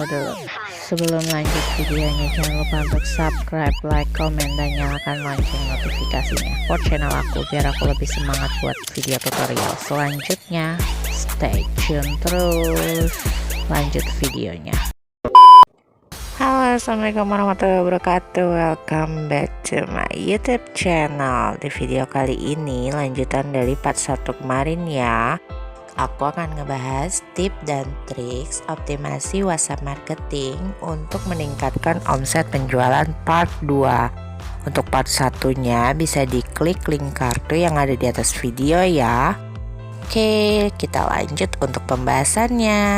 tunggu dulu. Sebelum lanjut videonya, jangan lupa untuk subscribe, like, komen, dan nyalakan lonceng notifikasinya for channel aku biar aku lebih semangat buat video tutorial selanjutnya. Stay tune terus, lanjut videonya. Halo, assalamualaikum warahmatullahi wabarakatuh. Welcome back to my YouTube channel. Di video kali ini lanjutan dari part 1 kemarin ya. Aku akan ngebahas tips dan triks optimasi WhatsApp marketing untuk meningkatkan omset penjualan part 2. Untuk part satunya bisa diklik link kartu yang ada di atas video ya. Oke, kita lanjut untuk pembahasannya.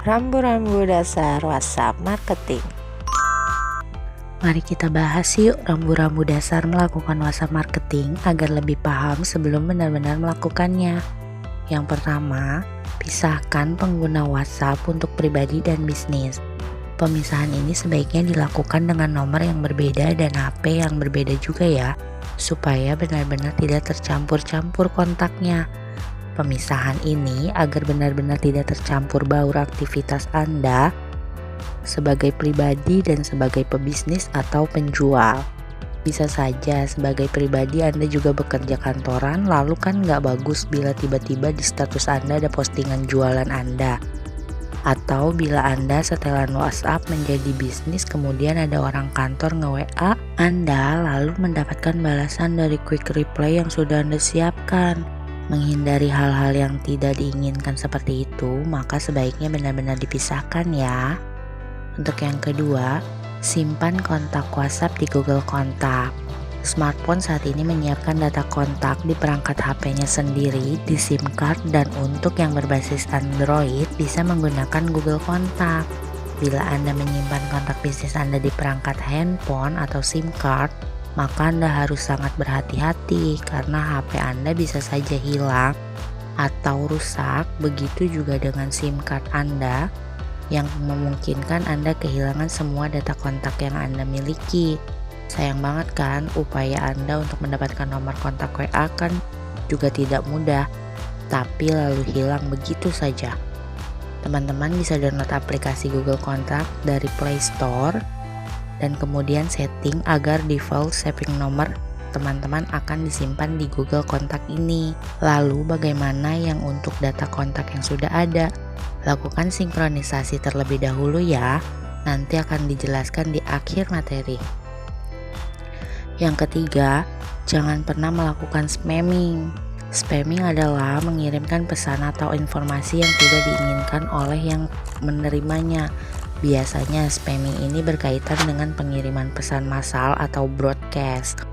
Rambu-rambu dasar WhatsApp marketing. Mari kita bahas yuk rambu-rambu dasar melakukan WhatsApp marketing agar lebih paham sebelum benar-benar melakukannya. Yang pertama, pisahkan pengguna WhatsApp untuk pribadi dan bisnis. Pemisahan ini sebaiknya dilakukan dengan nomor yang berbeda dan HP yang berbeda juga ya, supaya benar-benar tidak tercampur-campur kontaknya. Pemisahan ini agar benar-benar tidak tercampur baur aktivitas Anda sebagai pribadi dan sebagai pebisnis atau penjual. Bisa saja sebagai pribadi Anda juga bekerja kantoran, lalu kan nggak bagus bila tiba-tiba di status Anda ada postingan jualan Anda. Atau bila Anda setelan WhatsApp menjadi bisnis kemudian ada orang kantor nge-WA Anda lalu mendapatkan balasan dari quick reply yang sudah Anda siapkan. Menghindari hal-hal yang tidak diinginkan seperti itu, maka sebaiknya benar-benar dipisahkan ya. Untuk yang kedua, simpan kontak WhatsApp di Google Kontak. Smartphone saat ini menyiapkan data kontak di perangkat HP-nya sendiri di SIM card, dan untuk yang berbasis Android bisa menggunakan Google Kontak. Bila Anda menyimpan kontak bisnis Anda di perangkat handphone atau SIM card, maka Anda harus sangat berhati-hati karena HP Anda bisa saja hilang atau rusak. Begitu juga dengan SIM card Anda yang memungkinkan Anda kehilangan semua data kontak yang Anda miliki. Sayang banget kan, upaya Anda untuk mendapatkan nomor kontak WA kan juga tidak mudah, tapi lalu hilang begitu saja. Teman-teman bisa download aplikasi Google Kontak dari Play Store dan kemudian setting agar default saving nomor teman-teman akan disimpan di Google Kontak ini. Lalu bagaimana yang untuk data kontak yang sudah ada? Lakukan sinkronisasi terlebih dahulu ya, nanti akan dijelaskan di akhir materi. Yang ketiga, jangan pernah melakukan spamming. Spamming adalah mengirimkan pesan atau informasi yang tidak diinginkan oleh yang menerimanya. Biasanya spamming ini berkaitan dengan pengiriman pesan massal atau broadcast.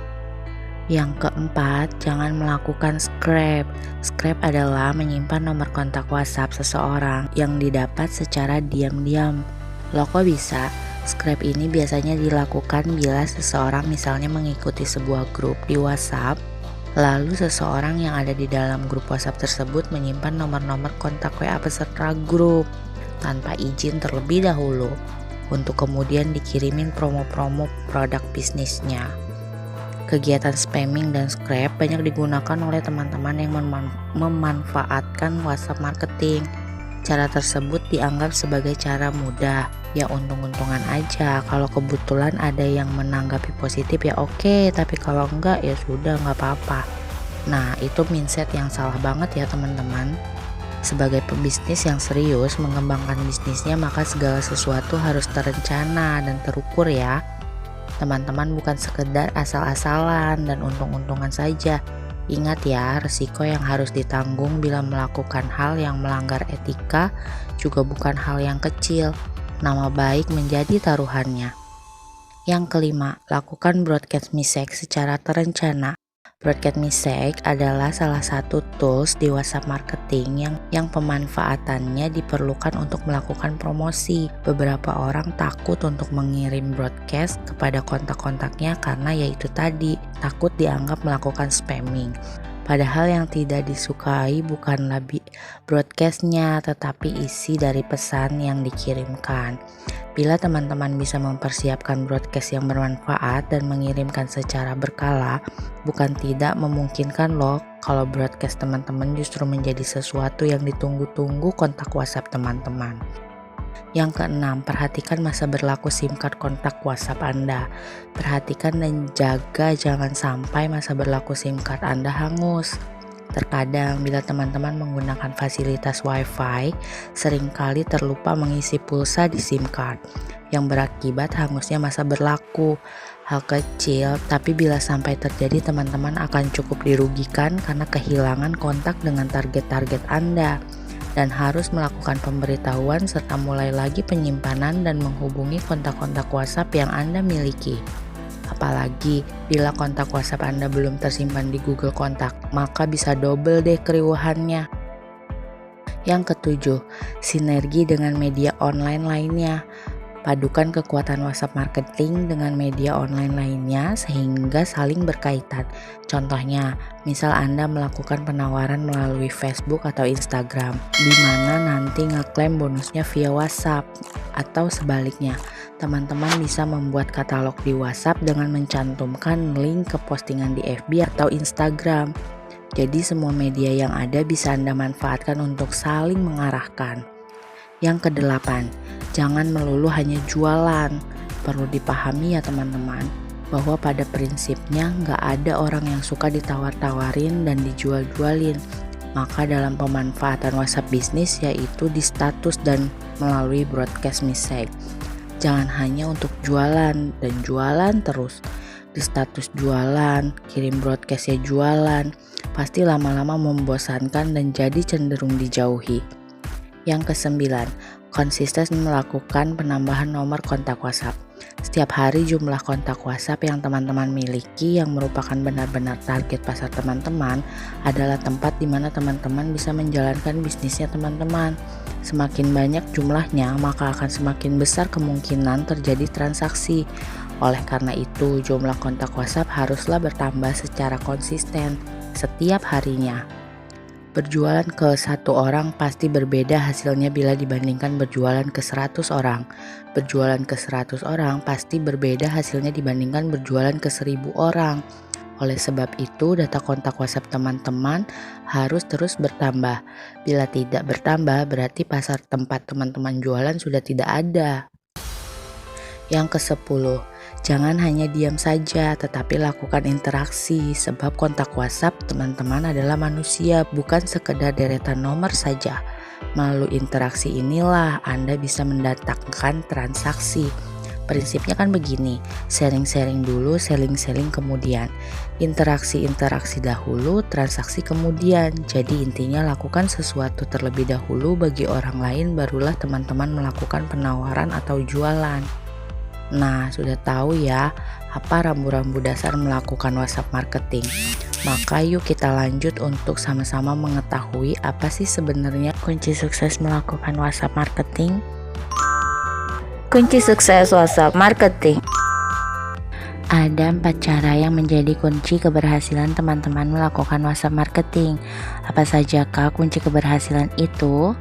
Yang keempat, jangan melakukan scrap. Scrap adalah menyimpan nomor kontak WhatsApp seseorang yang didapat secara diam-diam. Loh kok bisa? Scrap ini biasanya dilakukan bila seseorang misalnya mengikuti sebuah grup di WhatsApp, lalu seseorang yang ada di dalam grup WhatsApp tersebut menyimpan nomor-nomor kontak WA peserta grup tanpa izin terlebih dahulu untuk kemudian dikirimin promo-promo produk bisnisnya. Kegiatan spamming dan scrap banyak digunakan oleh teman-teman yang memanfaatkan WhatsApp marketing. Cara tersebut dianggap sebagai cara mudah, ya untung-untungan aja. Kalau kebetulan ada yang menanggapi positif ya oke, tapi kalau enggak ya sudah, nggak apa-apa. Nah, itu mindset yang salah banget ya teman-teman. Sebagai pebisnis yang serius mengembangkan bisnisnya, maka segala sesuatu harus terencana dan terukur ya. Teman-teman bukan sekedar asal-asalan dan untung-untungan saja. Ingat ya, resiko yang harus ditanggung bila melakukan hal yang melanggar etika juga bukan hal yang kecil. Nama baik menjadi taruhannya. Yang kelima, lakukan broadcast message secara terencana. Broadcast message adalah salah satu tools di WhatsApp marketing yang pemanfaatannya diperlukan untuk melakukan promosi. Beberapa orang takut untuk mengirim broadcast kepada kontak-kontaknya karena yaitu tadi, takut dianggap melakukan spamming. Padahal yang tidak disukai bukanlah broadcastnya, tetapi isi dari pesan yang dikirimkan. Bila teman-teman bisa mempersiapkan broadcast yang bermanfaat dan mengirimkan secara berkala, bukan tidak memungkinkan loh kalau broadcast teman-teman justru menjadi sesuatu yang ditunggu-tunggu kontak WhatsApp teman-teman. Yang keenam, perhatikan masa berlaku SIM card kontak WhatsApp Anda. Perhatikan dan jaga jangan sampai masa berlaku SIM card Anda hangus. Terkadang bila teman-teman menggunakan fasilitas Wi-Fi, seringkali terlupa mengisi pulsa di SIM card, yang berakibat hangusnya masa berlaku. Hal kecil, tapi bila sampai terjadi teman-teman akan cukup dirugikan karena kehilangan kontak dengan target-target Anda. Dan harus melakukan pemberitahuan serta mulai lagi penyimpanan dan menghubungi kontak-kontak WhatsApp yang Anda miliki. Apalagi bila kontak WhatsApp Anda belum tersimpan di Google Kontak, maka bisa double deh keriuhannya. Yang ketujuh, sinergi dengan media online lainnya. Padukan kekuatan WhatsApp marketing dengan media online lainnya sehingga saling berkaitan. Contohnya, misal Anda melakukan penawaran melalui Facebook atau Instagram, di mana nanti ngeklaim bonusnya via WhatsApp. Atau sebaliknya, teman-teman bisa membuat katalog di WhatsApp dengan mencantumkan link ke postingan di FB atau Instagram. Jadi semua media yang ada bisa Anda manfaatkan untuk saling mengarahkan. Yang kedelapan, jangan melulu hanya jualan. Perlu dipahami ya teman-teman, bahwa pada prinsipnya nggak ada orang yang suka ditawar-tawarin dan dijual-jualin. Maka dalam pemanfaatan WhatsApp bisnis yaitu di status dan melalui broadcast message. Jangan hanya untuk jualan dan jualan terus. Di status jualan, kirim broadcastnya jualan, pasti lama-lama membosankan dan jadi cenderung dijauhi. Yang kesembilan, konsisten melakukan penambahan nomor kontak WhatsApp. Setiap hari jumlah kontak WhatsApp yang teman-teman miliki yang merupakan benar-benar target pasar teman-teman adalah tempat di mana teman-teman bisa menjalankan bisnisnya teman-teman. Semakin banyak jumlahnya, maka akan semakin besar kemungkinan terjadi transaksi. Oleh karena itu, jumlah kontak WhatsApp haruslah bertambah secara konsisten setiap harinya. Berjualan ke 1 orang pasti berbeda hasilnya bila dibandingkan berjualan ke 100 orang. Berjualan ke 100 orang pasti berbeda hasilnya dibandingkan berjualan ke 1000 orang. Oleh sebab itu, data kontak WhatsApp teman-teman harus terus bertambah. Bila tidak bertambah, berarti pasar tempat teman-teman jualan sudah tidak ada. Yang ke-10, jangan hanya diam saja, tetapi lakukan interaksi, sebab kontak WhatsApp teman-teman adalah manusia, bukan sekedar deretan nomor saja. Melalui interaksi inilah Anda bisa mendatangkan transaksi. Prinsipnya kan begini, sharing-sharing dulu, selling-selling kemudian. Interaksi-interaksi dahulu, transaksi kemudian. Jadi intinya lakukan sesuatu terlebih dahulu bagi orang lain, barulah teman-teman melakukan penawaran atau jualan. Nah, sudah tahu ya apa rambu-rambu dasar melakukan WhatsApp marketing. Maka yuk kita lanjut untuk sama-sama mengetahui apa sih sebenarnya kunci sukses melakukan WhatsApp marketing. Kunci sukses WhatsApp marketing. Ada 4 cara yang menjadi kunci keberhasilan teman-teman melakukan WhatsApp marketing. Apa sajakah kunci keberhasilan itu?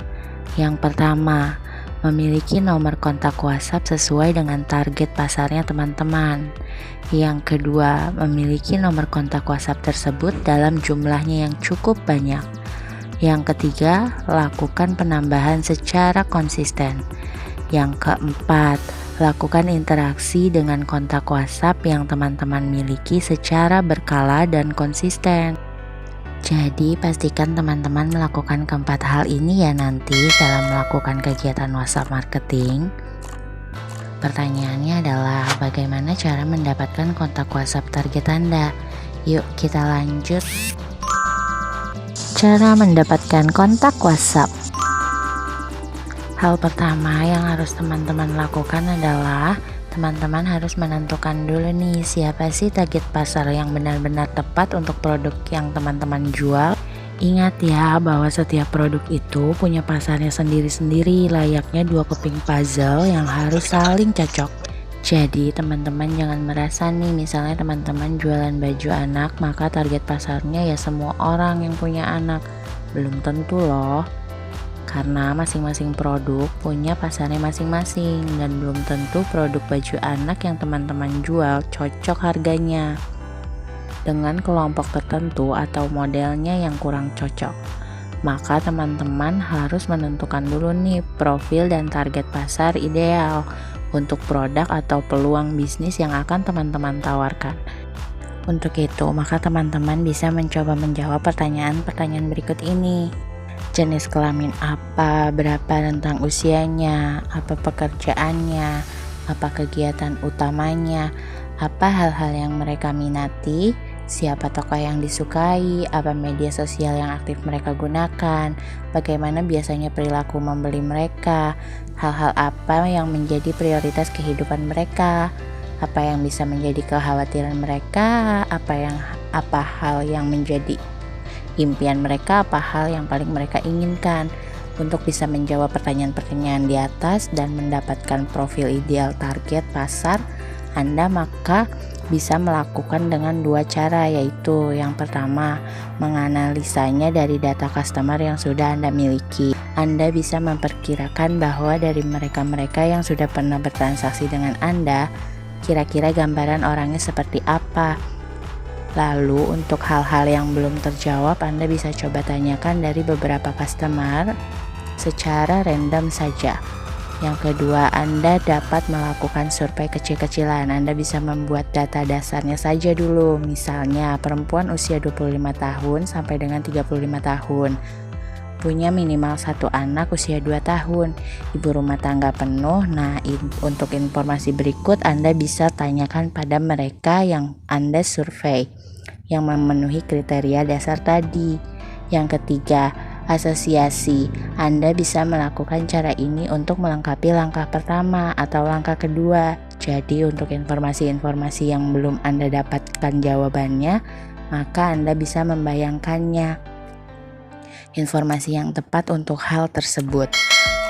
Yang pertama, memiliki nomor kontak WhatsApp sesuai dengan target pasarnya teman-teman. Yang kedua, memiliki nomor kontak WhatsApp tersebut dalam jumlahnya yang cukup banyak. Yang ketiga, lakukan penambahan secara konsisten. Yang keempat, lakukan interaksi dengan kontak WhatsApp yang teman-teman miliki secara berkala dan konsisten. Jadi pastikan teman-teman melakukan keempat hal ini ya nanti dalam melakukan kegiatan WhatsApp marketing. Pertanyaannya adalah bagaimana cara mendapatkan kontak WhatsApp target Anda? Yuk kita lanjut. Cara mendapatkan kontak WhatsApp. Hal pertama yang harus teman-teman lakukan adalah teman-teman harus menentukan dulu nih siapa sih target pasar yang benar-benar tepat untuk produk yang teman-teman jual. Ingat ya bahwa setiap produk itu punya pasarnya sendiri-sendiri, layaknya 2 keping puzzle yang harus saling cocok. Jadi teman-teman jangan merasa nih misalnya teman-teman jualan baju anak maka target pasarnya ya semua orang yang punya anak. Belum tentu loh. Karena masing-masing produk punya pasarnya masing-masing dan belum tentu produk baju anak yang teman-teman jual cocok harganya dengan kelompok tertentu atau modelnya yang kurang cocok. maka teman-teman harus menentukan dulu nih profil dan target pasar ideal untuk produk atau peluang bisnis yang akan teman-teman tawarkan. Untuk itu, maka teman-teman bisa mencoba menjawab pertanyaan-pertanyaan berikut ini. Jenis kelamin apa, berapa rentang usianya, apa pekerjaannya, apa kegiatan utamanya, apa hal-hal yang mereka minati, siapa tokoh yang disukai, apa media sosial yang aktif mereka gunakan, bagaimana biasanya perilaku membeli mereka, hal-hal apa yang menjadi prioritas kehidupan mereka, apa yang bisa menjadi kekhawatiran mereka, apa hal yang menjadi impian mereka, apa hal yang paling mereka inginkan. Untuk bisa menjawab pertanyaan-pertanyaan di atas dan mendapatkan profil ideal target pasar Anda, maka bisa melakukan dengan dua cara, yaitu yang pertama, menganalisanya dari data customer yang sudah Anda miliki. Anda bisa memperkirakan bahwa dari mereka-mereka yang sudah pernah bertransaksi dengan Anda, kira-kira gambaran orangnya seperti apa. Lalu untuk hal-hal yang belum terjawab, Anda bisa coba tanyakan dari beberapa customer secara random saja. Yang kedua, Anda dapat melakukan survei kecil-kecilan. Anda bisa membuat data dasarnya saja dulu. Misalnya, perempuan usia 25 tahun sampai dengan 35 tahun. Punya minimal 1 anak usia 2 tahun, ibu rumah tangga penuh. Nah, untuk informasi berikut Anda bisa tanyakan pada mereka yang Anda survei yang memenuhi kriteria dasar tadi. Yang ketiga, asosiasi. Anda bisa melakukan cara ini untuk melengkapi langkah pertama atau langkah kedua. Jadi untuk informasi-informasi yang belum Anda dapatkan jawabannya, maka Anda bisa membayangkannya informasi yang tepat untuk hal tersebut.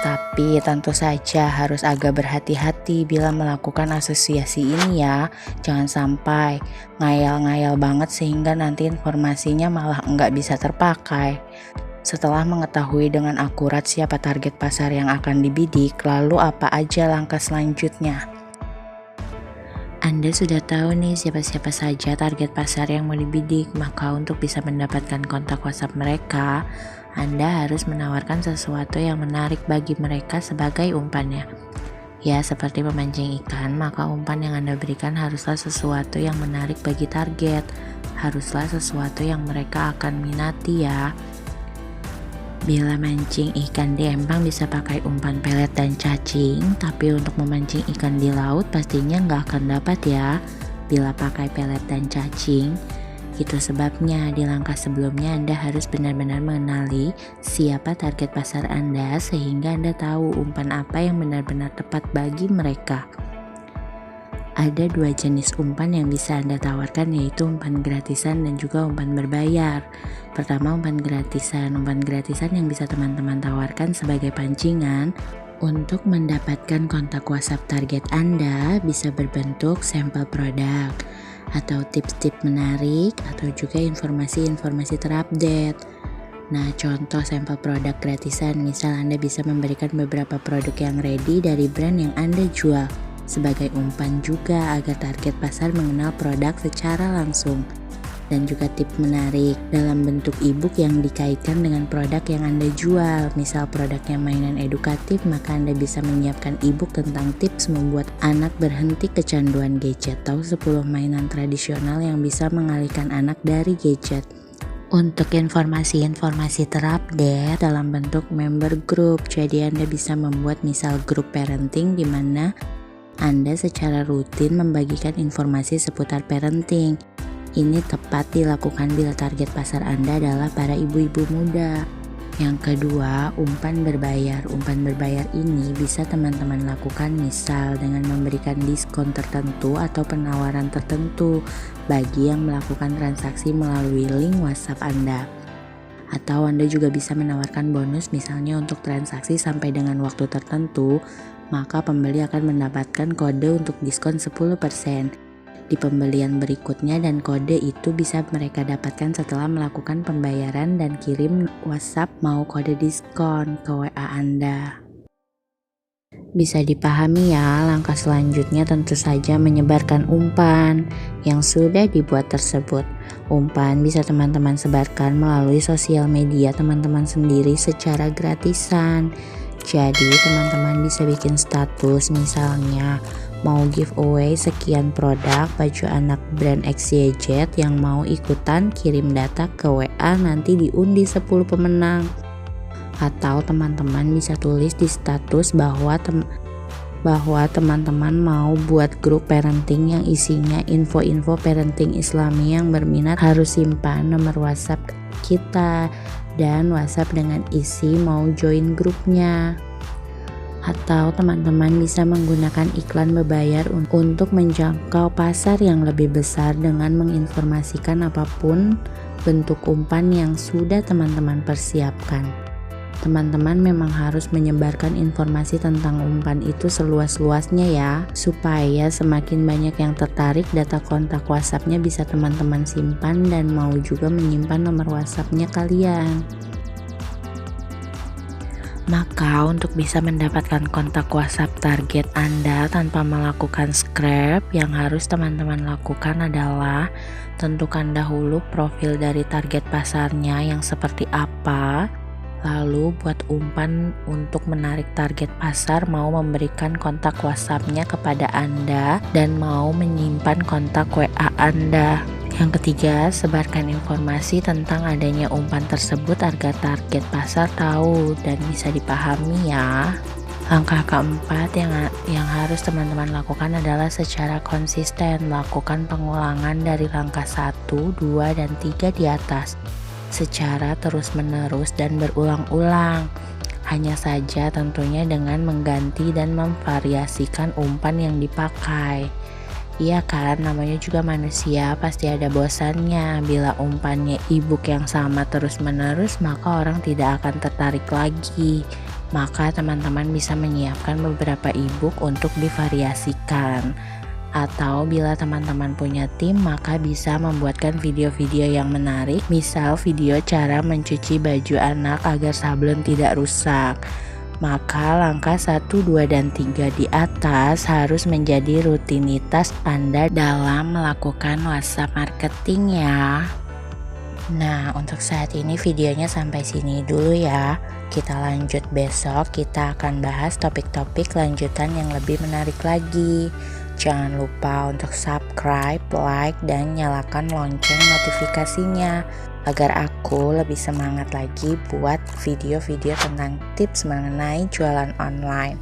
Tapi tentu saja harus agak berhati-hati bila melakukan asosiasi ini ya. Jangan sampai ngayal-ngayal banget sehingga nanti informasinya malah enggak bisa terpakai. Setelah mengetahui dengan akurat siapa target pasar yang akan dibidik, lalu apa aja langkah selanjutnya? Anda sudah tahu nih siapa-siapa saja target pasar yang mau dibidik, maka untuk bisa mendapatkan kontak WhatsApp mereka, Anda harus menawarkan sesuatu yang menarik bagi mereka sebagai umpannya. Ya, seperti memancing ikan, maka umpan yang Anda berikan haruslah sesuatu yang menarik bagi target, haruslah sesuatu yang mereka akan minati ya. Bila mancing ikan di empang bisa pakai umpan pelet dan cacing, tapi untuk memancing ikan di laut pastinya nggak akan dapat ya bila pakai pelet dan cacing. Itu sebabnya di langkah sebelumnya Anda harus benar-benar mengenali siapa target pasar Anda sehingga Anda tahu umpan apa yang benar-benar tepat bagi mereka. Ada 2 jenis umpan yang bisa Anda tawarkan, yaitu umpan gratisan dan juga umpan berbayar. Pertama, umpan gratisan. Umpan gratisan yang bisa teman-teman tawarkan sebagai pancingan untuk mendapatkan kontak WhatsApp target Anda bisa berbentuk sampel produk atau tips-tips menarik atau juga informasi-informasi terupdate. Nah, contoh sampel produk gratisan, misal Anda bisa memberikan beberapa produk yang ready dari brand yang Anda jual sebagai umpan juga agar target pasar mengenal produk secara langsung. Dan juga tips menarik dalam bentuk e-book yang dikaitkan dengan produk yang Anda jual. Misal produknya mainan edukatif, maka Anda bisa menyiapkan e-book tentang tips membuat anak berhenti kecanduan gadget atau 10 mainan tradisional yang bisa mengalihkan anak dari gadget. Untuk informasi-informasi terupdate dalam bentuk member group, jadi Anda bisa membuat misal grup parenting di mana Anda secara rutin membagikan informasi seputar parenting. Ini tepat dilakukan bila target pasar Anda adalah para ibu-ibu muda. Yang kedua, umpan berbayar. Umpan berbayar ini bisa teman-teman lakukan misal dengan memberikan diskon tertentu atau penawaran tertentu bagi yang melakukan transaksi melalui link WhatsApp Anda. Atau Anda juga bisa menawarkan bonus misalnya untuk transaksi sampai dengan waktu tertentu, maka pembeli akan mendapatkan kode untuk diskon 10% di pembelian berikutnya, dan kode itu bisa mereka dapatkan setelah melakukan pembayaran dan kirim WhatsApp mau kode diskon ke WA Anda. Bisa dipahami ya, langkah selanjutnya tentu saja menyebarkan umpan yang sudah dibuat tersebut. Umpan bisa teman-teman sebarkan melalui sosial media teman-teman sendiri secara gratisan. Jadi teman-teman bisa bikin status misalnya mau giveaway sekian produk baju anak brand XYZ, yang mau ikutan kirim data ke WA, nanti diundi 10 pemenang. Atau teman-teman bisa tulis di status bahwa teman-teman mau buat grup parenting yang isinya info-info parenting Islami. Yang berminat harus simpan nomor WhatsApp kita dan WhatsApp dengan isi mau join grupnya. Atau teman-teman bisa menggunakan iklan berbayar untuk menjangkau pasar yang lebih besar dengan menginformasikan apapun bentuk umpan yang sudah teman-teman persiapkan. Teman-teman memang harus menyebarkan informasi tentang umpan itu seluas-luasnya ya, supaya semakin banyak yang tertarik. Data kontak WhatsApp-nya bisa teman-teman simpan dan mau juga menyimpan nomor WhatsApp-nya kalian. Maka untuk bisa mendapatkan kontak WhatsApp target Anda tanpa melakukan scrap, yang harus teman-teman lakukan adalah tentukan dahulu profil dari target pasarnya yang seperti apa. Lalu buat umpan untuk menarik target pasar, mau memberikan kontak WhatsApp-nya kepada Anda dan mau menyimpan kontak WA Anda. Yang ketiga, sebarkan informasi tentang adanya umpan tersebut agar target pasar tahu dan bisa dipahami ya. Langkah keempat yang harus teman-teman lakukan adalah secara konsisten melakukan pengulangan dari langkah 1, 2, dan 3 di atas secara terus-menerus dan berulang-ulang. Hanya saja tentunya dengan mengganti dan memvariasikan umpan yang dipakai. Iya kan, namanya juga manusia, pasti ada bosannya. Bila umpannya ebook yang sama terus-menerus, maka orang tidak akan tertarik lagi. Maka teman-teman bisa menyiapkan beberapa ebook untuk divariasikan. Atau bila teman-teman punya tim, maka bisa membuatkan video-video yang menarik. Misal video cara mencuci baju anak agar sablon tidak rusak. Maka langkah 1, 2, dan 3 di atas harus menjadi rutinitas Anda dalam melakukan WhatsApp marketing ya. Nah, untuk saat ini videonya sampai sini dulu ya. Kita lanjut besok, kita akan bahas topik-topik lanjutan yang lebih menarik lagi. Jangan lupa untuk subscribe, like, dan nyalakan lonceng notifikasinya agar aku lebih semangat lagi buat video-video tentang tips mengenai jualan online.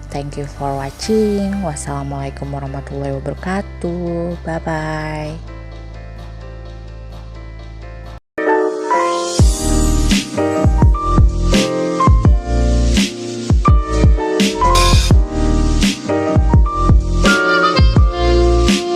Thank you for watching. Wassalamualaikum warahmatullahi wabarakatuh. Bye-bye.